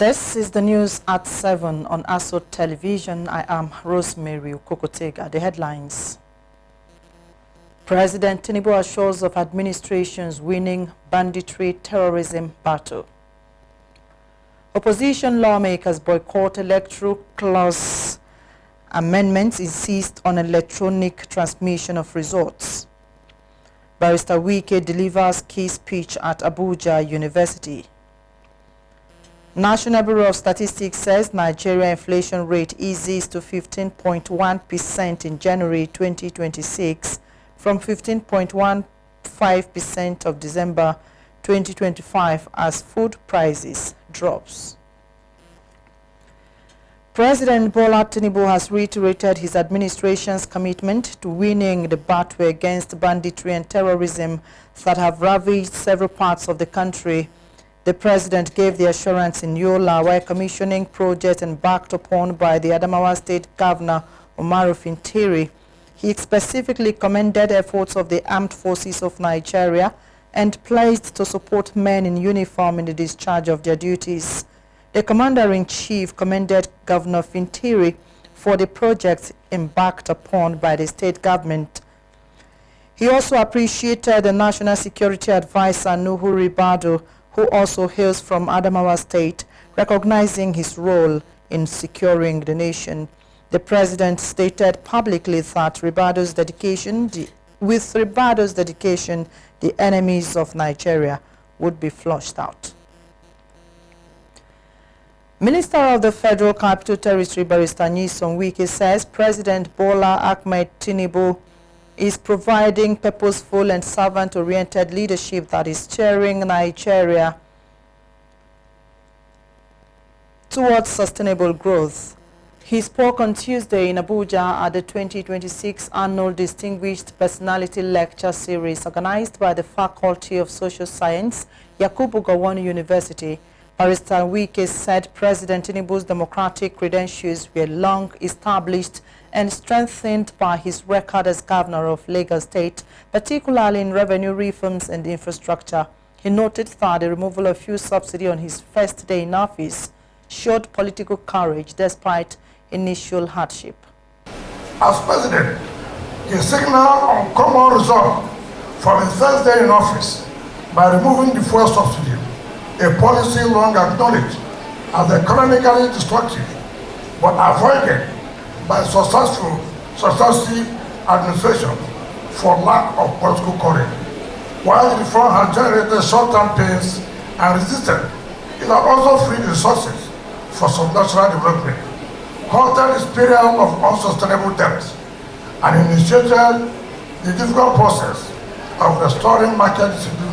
This is the news at 7 on ASO Television. I am Rosemary Okokotega. The headlines. President Tinubu assures of administration's winning banditry terrorism battle. Opposition lawmakers boycott electoral clause amendments, insist on electronic transmission of results. Barrister Wike delivers key speech at Abuja University. National Bureau of Statistics says Nigeria inflation rate eases to 15.1% in January 2026 from 15.15% of December 2025 as food prices drops. President Bola Tinubu has reiterated his administration's commitment to winning the battle against banditry and terrorism that have ravaged several parts of the country. The president gave the assurance in Yola while commissioning projects embarked upon by the Adamawa State Governor Umaru Fintiri. He specifically commended efforts of the Armed Forces of Nigeria and pledged to support men in uniform in the discharge of their duties. The Commander-in-Chief commended Governor Fintiri for the projects embarked upon by the state government. He also appreciated the National Security Advisor Nuhu Ribadu, who also hails from Adamawa State, recognizing his role in securing the nation. The president stated publicly that with Ribado's dedication, the enemies of Nigeria would be flushed out. Minister of the Federal Capital Territory, Barrister Nyesom Wike, says President Bola Ahmed Tinubu is providing purposeful and servant-oriented leadership that is steering Nigeria towards sustainable growth. He spoke on Tuesday in Abuja at the 2026 Annual Distinguished Personality Lecture Series organized by the Faculty of Social Science, Yakubu Gowon University. Barrister Wike said President Tinubu's democratic credentials were long established and strengthened by his record as governor of Lagos State, particularly in revenue reforms and infrastructure. He noted that the removal of fuel subsidy on his first day in office showed political courage despite initial hardship. As president, he signaled on common resolve for his first day in office by removing the fuel subsidy, a policy long acknowledged as economically destructive but avoided by successive administration for lack of political courage. While the reform has generated short-term pains and resistance, it has also freed resources for some national development, halted the spiral of unsustainable debt, and initiated the difficult process of restoring market discipline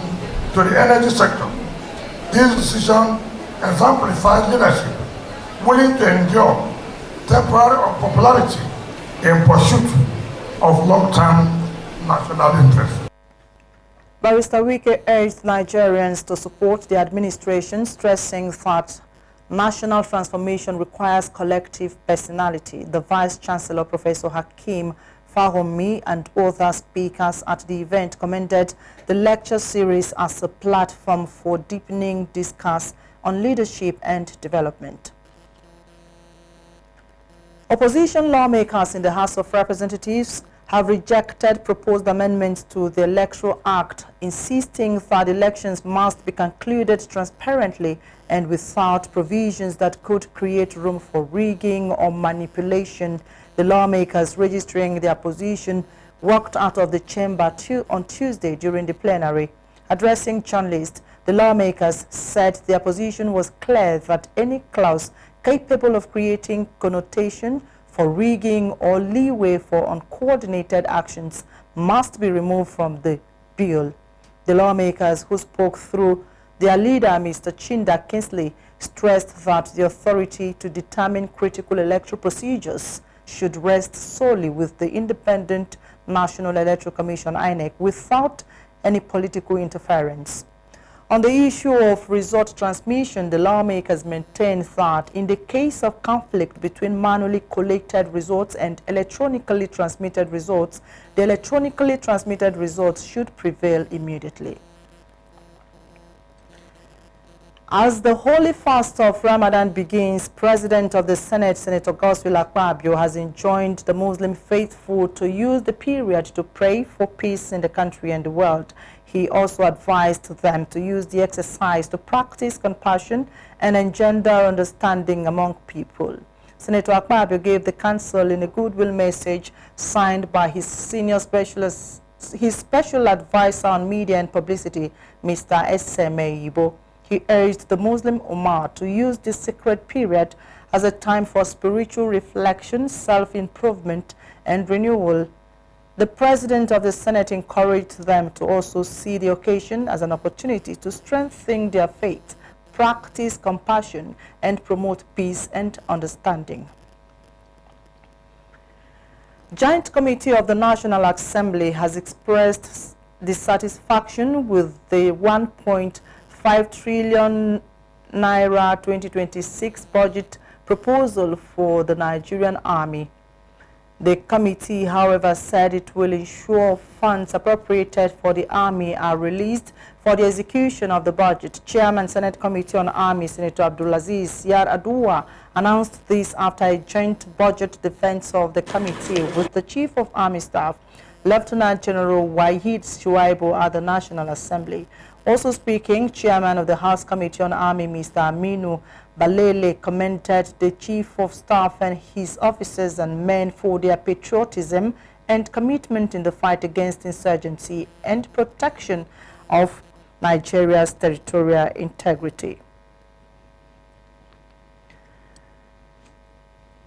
to the energy sector. This decision exemplifies leadership willing to endure temporary unpopularity in pursuit of long-term national interests. Barrister Wike urged Nigerians to support the administration, stressing that national transformation requires collective personality. The Vice-Chancellor, Professor Hakeem Fahomi, and other speakers at the event commended the lecture series as a platform for deepening discourse on leadership and development. Opposition lawmakers in the House of Representatives have rejected proposed amendments to the Electoral Act, insisting that elections must be concluded transparently and without provisions that could create room for rigging or manipulation. The lawmakers registering their position walked out of the chamber on Tuesday during the plenary. Addressing journalists, the lawmakers said their position was clear that any clause capable of creating connotation for rigging or leeway for uncoordinated actions must be removed from the bill. The lawmakers, who spoke through their leader, Mr. Chinda Kingsley, stressed that the authority to determine critical electoral procedures should rest solely with the Independent National Electoral Commission, INEC, without any political interference. On the issue of result transmission, the lawmakers maintained that in the case of conflict between manually collected results and electronically transmitted results, the electronically transmitted results should prevail immediately. As the holy fast of Ramadan begins, President of the Senate, Senator Godswill Akpabio, has enjoined the Muslim faithful to use the period to pray for peace in the country and the world. He also advised them to use the exercise to practice compassion and engender understanding among people. Senator Akpabio gave the counsel in a goodwill message signed by his special advisor on media and publicity, Mr. S.M.A. Ibo. He urged the Muslim Ummah to use this sacred period as a time for spiritual reflection, self-improvement, and renewal. The President of the Senate encouraged them to also see the occasion as an opportunity to strengthen their faith, practice compassion, and promote peace and understanding. Joint Committee of the National Assembly has expressed dissatisfaction with the 1.5 trillion naira 2026 budget proposal for the Nigerian Army. The committee, however, said it will ensure funds appropriated for the Army are released for the execution of the budget. Chairman, Senate Committee on Army, Senator Abdulaziz Yar-Adua, announced this after a joint budget defense of the committee with the Chief of Army Staff, Lieutenant General Wahid Shuaibu, at the National Assembly. Also speaking, Chairman of the House Committee on Army, Mr. Aminu Balele, commended the Chief of Staff and his officers and men for their patriotism and commitment in the fight against insurgency and protection of Nigeria's territorial integrity.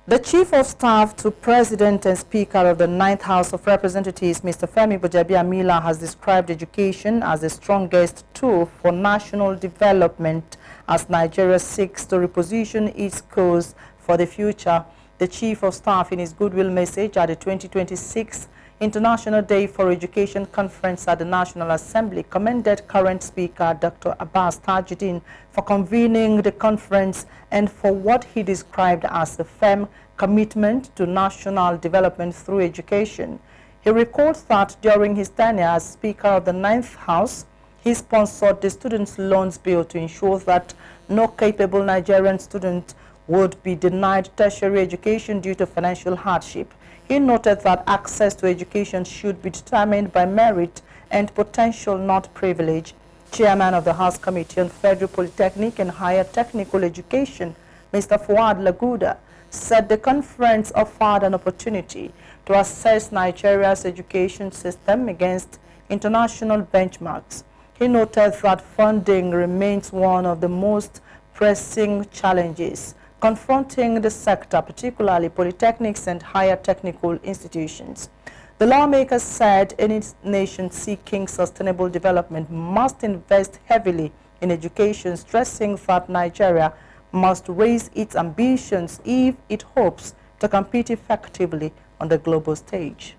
The Chief of Staff to President and Speaker of the 9th House of Representatives, Mr. Femi Gbajabiamila, has described education as the strongest tool for national development as Nigeria seeks to reposition its course for the future. The Chief of Staff, in his goodwill message at the 2026 International Day for Education Conference at the National Assembly, commended current Speaker Dr. Abbas Tajuddin for convening the conference and for what he described as a firm commitment to national development through education. He recalls that during his tenure as Speaker of the 9th House, he sponsored the Students' Loans Bill to ensure that no capable Nigerian student would be denied tertiary education due to financial hardship. He noted that access to education should be determined by merit and potential, not privilege. Chairman of the House Committee on Federal Polytechnic and Higher Technical Education, Mr. Fuad Laguda, said the conference offered an opportunity to assess Nigeria's education system against international benchmarks. He noted that funding remains one of the most pressing challenges confronting the sector, particularly polytechnics and higher technical institutions. The lawmakers said any nation seeking sustainable development must invest heavily in education, stressing that Nigeria must raise its ambitions if it hopes to compete effectively on the global stage.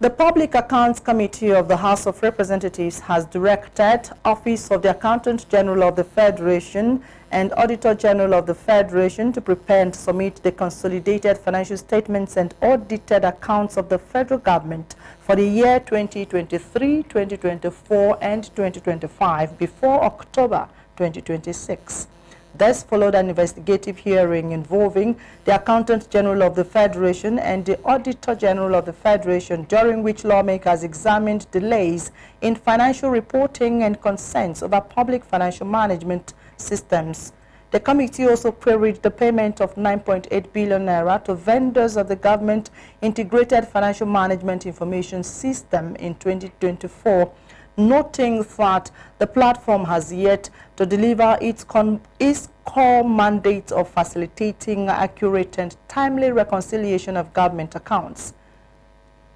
The Public Accounts Committee of the House of Representatives has directed Office of the Accountant General of the Federation and Auditor General of the Federation to prepare and submit the consolidated financial statements and audited accounts of the federal government for the year 2023, 2024, and 2025 before October 2026. This followed an investigative hearing involving the Accountant General of the Federation and the Auditor General of the Federation, during which lawmakers examined delays in financial reporting and concerns over public financial management systems. The committee also queried the payment of 9.8 billion naira to vendors of the Government Integrated Financial Management Information System in 2024, noting that the platform has yet to deliver its core mandate of facilitating accurate and timely reconciliation of government accounts.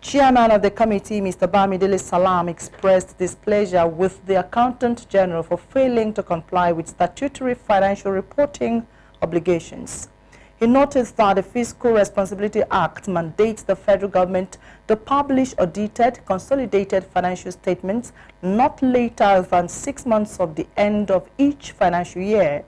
Chairman of the committee, Mr. Bamidele Salam, expressed displeasure with the Accountant General for failing to comply with statutory financial reporting obligations. He noted that the Fiscal Responsibility Act mandates the federal government to publish audited, consolidated financial statements not later than 6 months of the end of each financial year.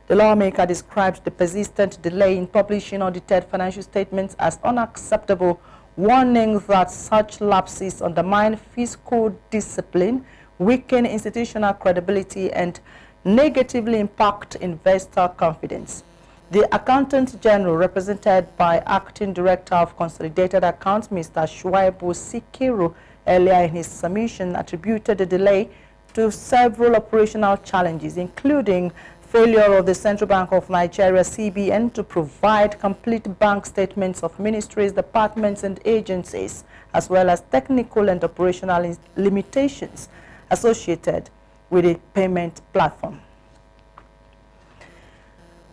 The lawmaker described the persistent delay in publishing audited financial statements as unacceptable, warning that such lapses undermine fiscal discipline, weaken institutional credibility, and negatively impact investor confidence. The Accountant General, represented by Acting Director of Consolidated Accounts, Mr. Shuaibu Sikiru, earlier in his submission, attributed the delay to several operational challenges, including failure of the Central Bank of Nigeria, CBN, to provide complete bank statements of ministries, departments, and agencies, as well as technical and operational limitations associated with the payment platform.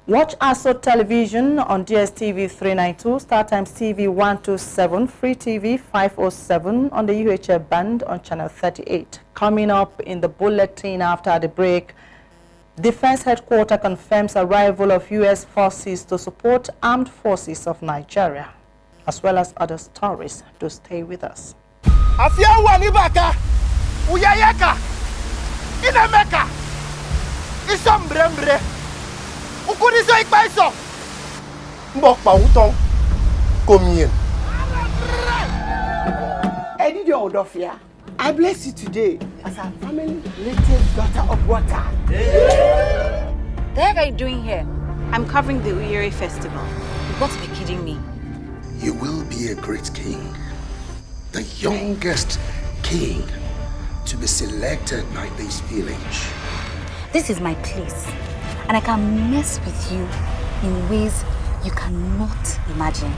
Watch ASO Television on DSTV 392, StarTimes TV 127, Free TV 507 on the UHF band on channel 38. Coming up in the bulletin after the break, Defense Headquarters confirms arrival of U.S. forces to support armed forces of Nigeria, as well as other stories. To stay with us. Wanibaka, Uyayaka, Inameka, Isambrembre, Ukuriso Ikpaiso, Mbokpa Uton, Komien. Eddie Odofia, I bless you today as a family-related daughter of water. The heck are you doing here? I'm covering the Uyere festival. You've got to be kidding me. You will be a great king. The youngest king to be selected by this village. This is my place, and I can mess with you in ways you cannot imagine.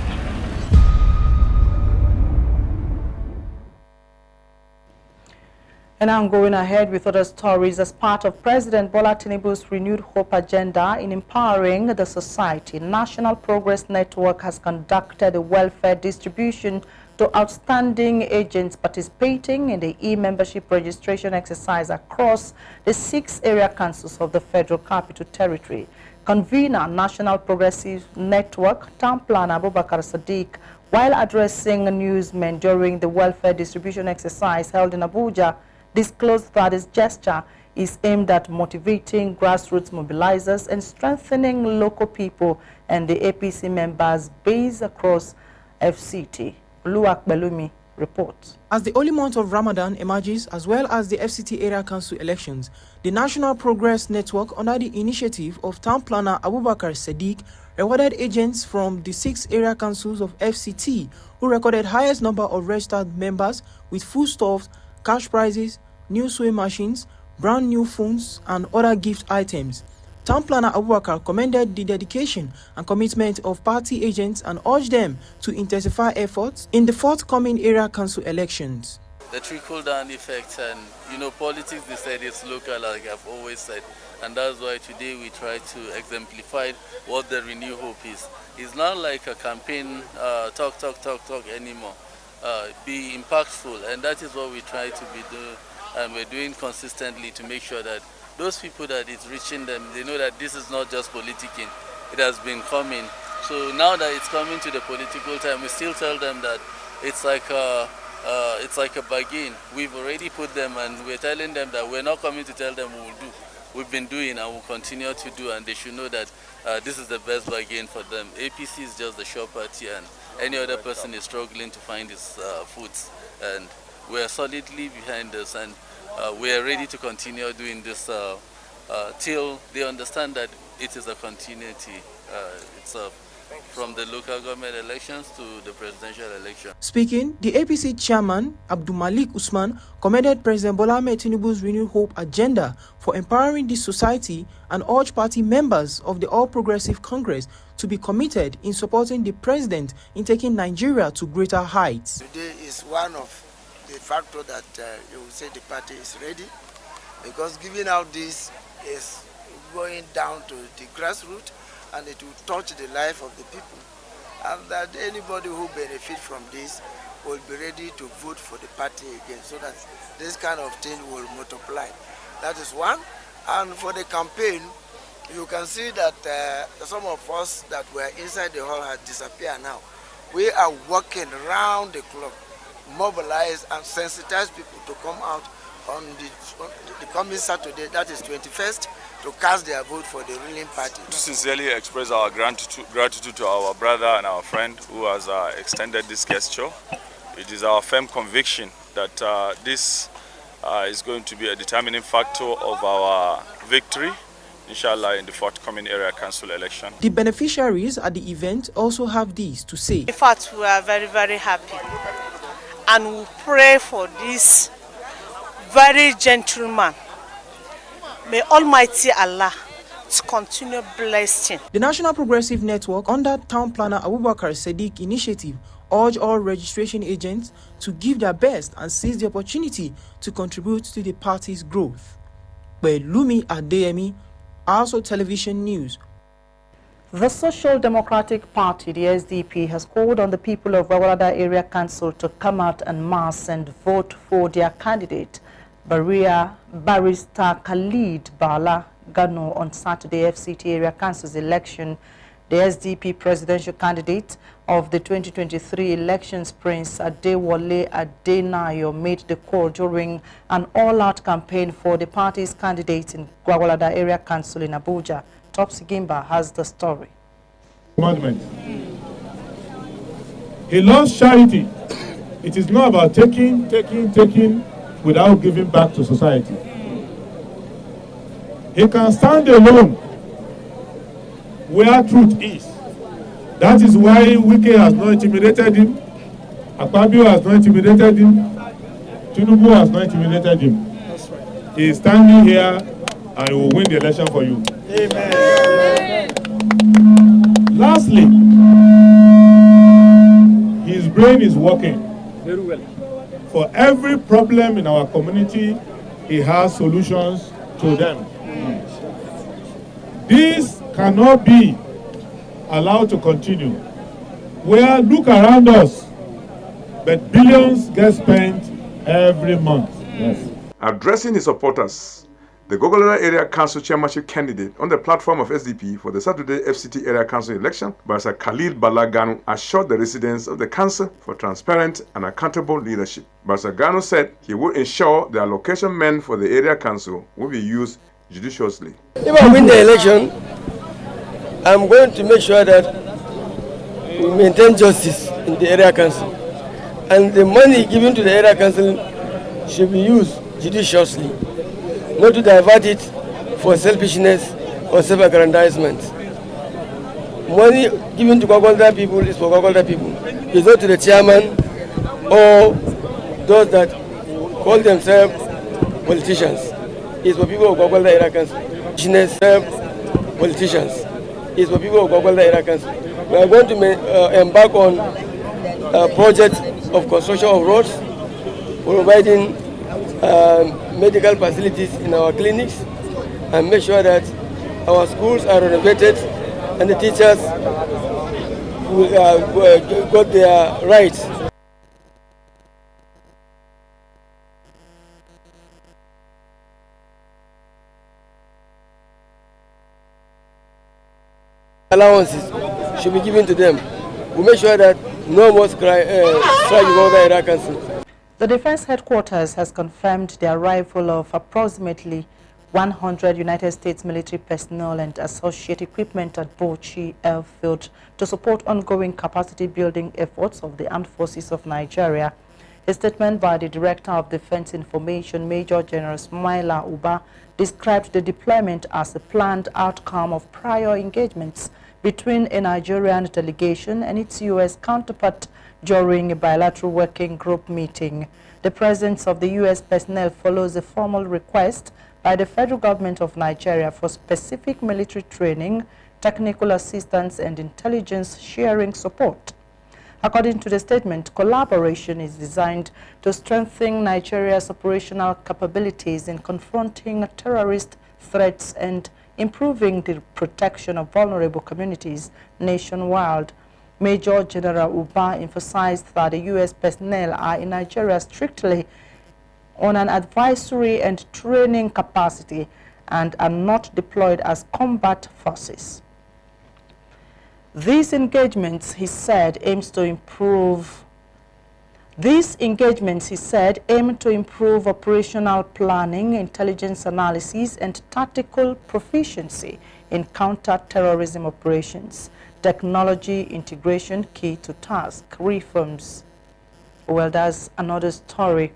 And I'm going ahead with other stories. As part of President Bola Tinubu's renewed hope agenda in empowering the society, National Progress Network has conducted a welfare distribution to outstanding agents participating in the e-membership registration exercise across the 6 area councils of the Federal Capital Territory. Convener, National Progressive Network, Town Planner Abubakar Sadiq, while addressing newsmen during the welfare distribution exercise held in Abuja, disclosed that his gesture is aimed at motivating grassroots mobilizers and strengthening local people and the APC members based across FCT. Luak Belumi reports. As the holy month of Ramadan emerges, as well as the FCT Area Council elections, the National Progress Network, under the initiative of Town Planner Abubakar Sadiq, rewarded agents from the 6 area councils of FCT who recorded highest number of registered members with foodstuffs, cash prizes, new sewing machines, brand new phones, and other gift items. Town Planner Abubakar commended the dedication and commitment of party agents and urged them to intensify efforts in the forthcoming area council elections. The trickle-down effect, and politics, they said it's local, like I've always said, and that's why today we try to exemplify what the Renew Hope is. It's not like a campaign, talk anymore. Be impactful, and that is what we try to be doing, and we're doing consistently to make sure that those people that it's reaching them, they know that this is not just politicking, it has been coming. So now that it's coming to the political time, we still tell them that it's like a bargain. We've already put them, and we're telling them that we're not coming to tell them we will do. We've been doing and we'll continue to do, and they should know that this is the best bargain for them. APC is just the shop party, and any other person is struggling to find his foods, and we're solidly behind this, and we are ready to continue doing this till they understand that it is a continuity. It's from the local government elections to the presidential election. Speaking, the APC chairman, Abdul Malik Usman, commended President Bola Ahmed Tinubu's Renewed Hope agenda for empowering the society and urged party members of the All Progressive Congress to be committed in supporting the president in taking Nigeria to greater heights. Today is one of the factors that you will say the party is ready, because giving out this is going down to the grassroots, and it will touch the life of the people, and that anybody who benefit from this will be ready to vote for the party again, so that this kind of thing will multiply. That is one. And for the campaign, you can see that some of us that were inside the hall have disappeared now. We are working round the clock, mobilize and sensitize people to come out on the coming Saturday, that is 21st, to cast their vote for the ruling party. To sincerely express our gratitude to our brother and our friend who has extended this gesture. It is our firm conviction that this is going to be a determining factor of our victory, inshallah, in the forthcoming area council election. The beneficiaries at the event also have this to say. In fact, we are very, very happy, and we pray for this very gentleman. May Almighty Allah to continue blessing. The National Progressive Network, under Town Planner Abubakar Sadiq initiative, urge all registration agents to give their best and seize the opportunity to contribute to the party's growth. Lumi Adeyemi, also Television News. The Social Democratic Party, the SDP, has called on the people of Gwagwalada Area Council to come out en masse and vote for their candidate, Barrister Khalid Bala Gano, on Saturday FCT Area Council's election. The SDP presidential candidate of the 2023 elections, Prince Adewale Adenayo, made the call during an all-out campaign for the party's candidate in Gwagwalada Area Council in Abuja. Topsy Gimba has the story. Commandment. He loves charity. It is not about taking without giving back to society. He can stand alone where truth is. That is why Wike has not intimidated him, Akpabio has not intimidated him, Tinubu has not intimidated him. He is standing here and he will win the election for you. Amen. Lastly, his brain is working. Very well. For every problem in our community, he has solutions to them. This cannot be allowed to continue. Where look around us, but billions get spent every month. Yes. Addressing his supporters, the Gwagwalada Area Council chairmanship candidate on the platform of SDP for the Saturday FCT Area Council election, Barrister Khalid Bala Gano, assured the residents of the council for transparent and accountable leadership. Barrister Gano said he would ensure the allocation meant for the area council will be used judiciously. If I win the election, I'm going to make sure that we maintain justice in the area council, and the money given to the area council should be used judiciously, not to divert it for selfishness or self-aggrandizement. Money given to Gwagwalada people is for Gwagwalada people. It's not to the chairman or those that call themselves politicians. It's for people of Gwagwalada Area Council. Politicians. It's for people of Gwagwalada Area Council. We are going to embark on a project of construction of roads, providing medical facilities in our clinics, and make sure that our schools are renovated and the teachers got their rights. Allowances should be given to them. We make sure that no more strike over the Area Council. The Defense Headquarters has confirmed the arrival of approximately 100 United States military personnel and associated equipment at Bauchi Airfield to support ongoing capacity building efforts of the Armed Forces of Nigeria. A statement by the Director of Defense Information, Major General Smaila Uba, described the deployment as a planned outcome of prior engagements between a Nigerian delegation and its U.S. counterpart during a bilateral working group meeting. The presence of the U.S. personnel follows a formal request by the federal government of Nigeria for specific military training, technical assistance, and intelligence sharing support. According to the statement, collaboration is designed to strengthen Nigeria's operational capabilities in confronting terrorist threats and improving the protection of vulnerable communities nationwide. Major General Uba emphasized that the U.S. personnel are in Nigeria strictly on an advisory and training capacity and are not deployed as combat forces. These engagements, he said, aim to improve operational planning, intelligence analysis, and tactical proficiency in counter-terrorism operations. Technology integration key to task reforms. Well, that's another story.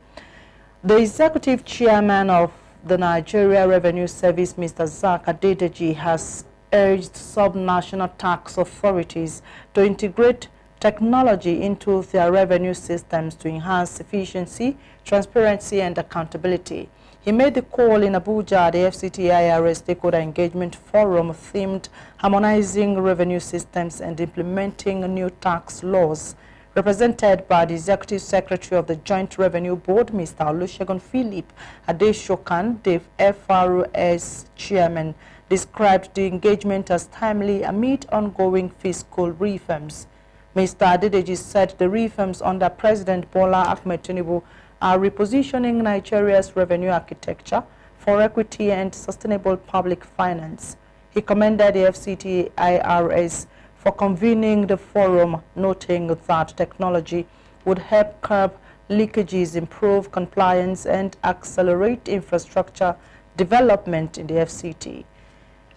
The executive chairman of the Nigeria Revenue Service, Mr. Zak Adedeji, has urged sub-national tax authorities to integrate technology into their revenue systems to enhance efficiency, transparency, and accountability. He made the call in Abuja at the FCT-IRS Stakeholder Engagement Forum themed Harmonizing Revenue Systems and Implementing New Tax Laws. Represented by the Executive Secretary of the Joint Revenue Board, Mr. Olusegun Philip Adeshokan, the FRS Chairman described the engagement as timely amid ongoing fiscal reforms. Mr. Adedeji said the reforms under President Bola Ahmed Tinubu are repositioning Nigeria's revenue architecture for equity and sustainable public finance. He commended the FCT-IRS for convening the forum, noting that technology would help curb leakages, improve compliance, and accelerate infrastructure development in the FCT.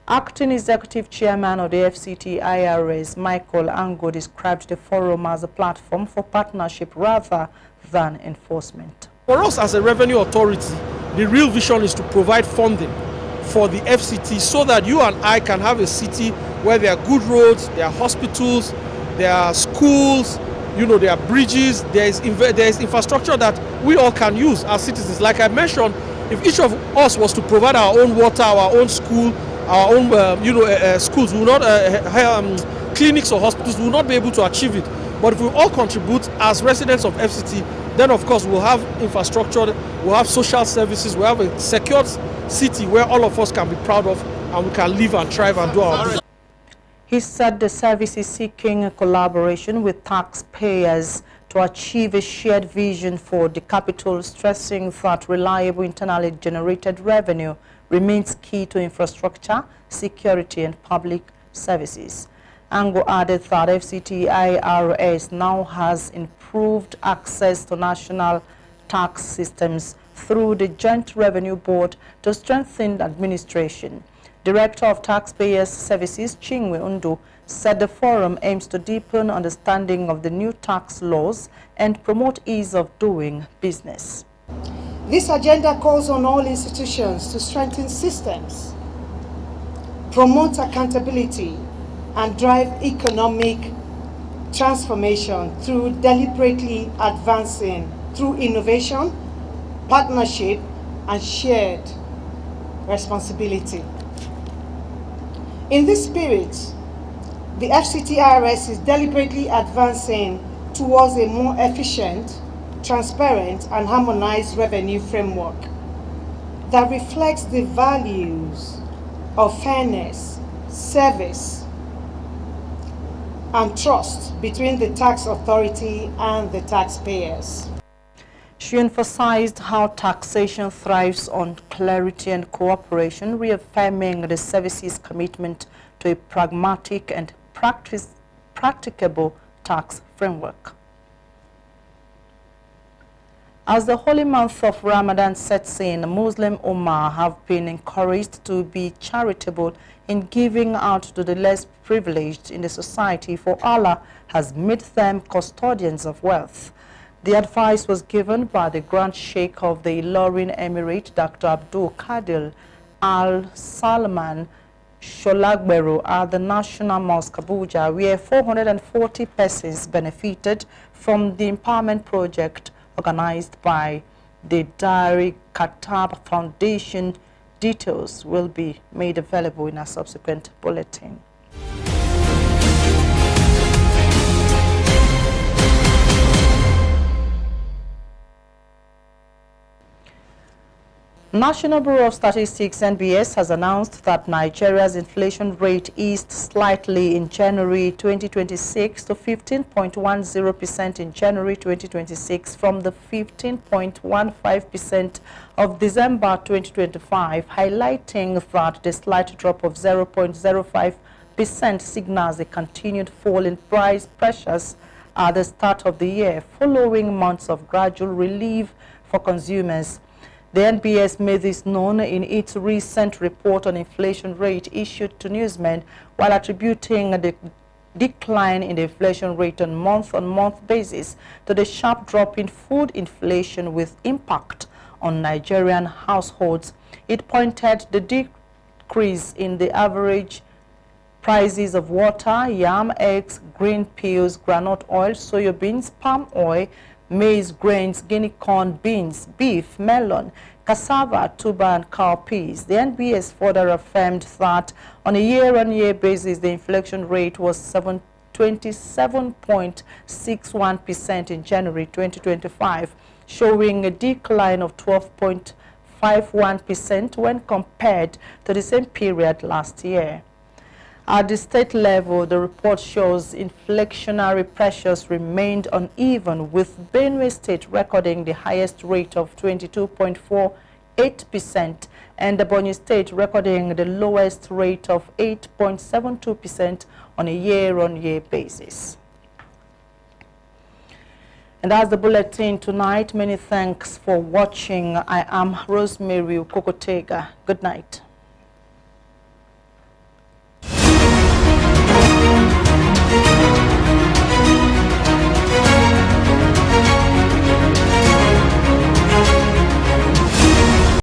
Acting Executive Chairman of the FCT-IRS, Michael Ango, described the forum as a platform for partnership rather than enforcement. For us as a revenue authority, the real vision is to provide funding for the FCT so that you and I can have a city where there are good roads, there are hospitals, there are schools, you know, there are bridges, there is infrastructure that we all can use as citizens. Like I mentioned, if each of us was to provide our own water, our own school, our own schools, we will not clinics or hospitals, we will not be able to achieve it. But if we all contribute as residents of FCT, then of course we'll have infrastructure, we'll have social services, we'll have a secured city where all of us can be proud of and we can live and thrive and do our business. He said the service is seeking a collaboration with taxpayers to achieve a shared vision for the capital, stressing that reliable internally generated revenue remains key to infrastructure, security, and public services. Ango added that FCT-IRS now has improved access to national tax systems through the Joint Revenue Board to strengthen administration. Director of Taxpayers Services, Chinwe Undu, said the forum aims to deepen understanding of the new tax laws and promote ease of doing business. This agenda calls on all institutions to strengthen systems, promote accountability, and drive economic transformation through deliberately advancing through innovation, partnership, and shared responsibility. In this spirit, the FCT-IRS is deliberately advancing towards a more efficient, transparent, and harmonized revenue framework that reflects the values of fairness, service, and trust between the tax authority and the taxpayers. She emphasized how taxation thrives on clarity and cooperation, reaffirming the service's commitment to a pragmatic and practicable tax framework. As the holy month of Ramadan sets in, Muslim Ummah have been encouraged to be charitable in giving out to the less privileged in the society, for Allah has made them custodians of wealth. The advice was given by the Grand Sheikh of the Ilorin Emirate, Dr. Abdul Qadir Al-Salman Sholagbero, at the National Mosque Abuja, where 440 persons benefited from the empowerment project organized by the Dari Khattab Foundation. Details will be made available in a subsequent bulletin. National Bureau of Statistics (NBS) has announced that Nigeria's inflation rate eased slightly in January 2026 to 15.10% in January 2026 from the 15.15% of December 2025, highlighting that the slight drop of 0.05% signals a continued fall in price pressures at the start of the year, following months of gradual relief for consumers. The NBS made this known in its recent report on inflation rate issued to newsmen, while attributing the decline in the inflation rate on month-on-month basis to the sharp drop in food inflation with impact on Nigerian households. It pointed the decrease in the average prices of water, yam, eggs, green peas, groundnut oil, soya beans, palm oil, maize, grains, guinea corn, beans, beef, melon, cassava, tuber, and cowpeas. The NBS further affirmed that on a year-on-year basis, the inflation rate was 27.61% in January 2025, showing a decline of 12.51% when compared to the same period last year. At the state level, the report shows inflationary pressures remained uneven, with Benue State recording the highest rate of 22.48% and the Ebonyi State recording the lowest rate of 8.72% on a year-on-year basis. And that's the bulletin tonight. Many thanks for watching. I am Rosemary Ukokotega. Good night.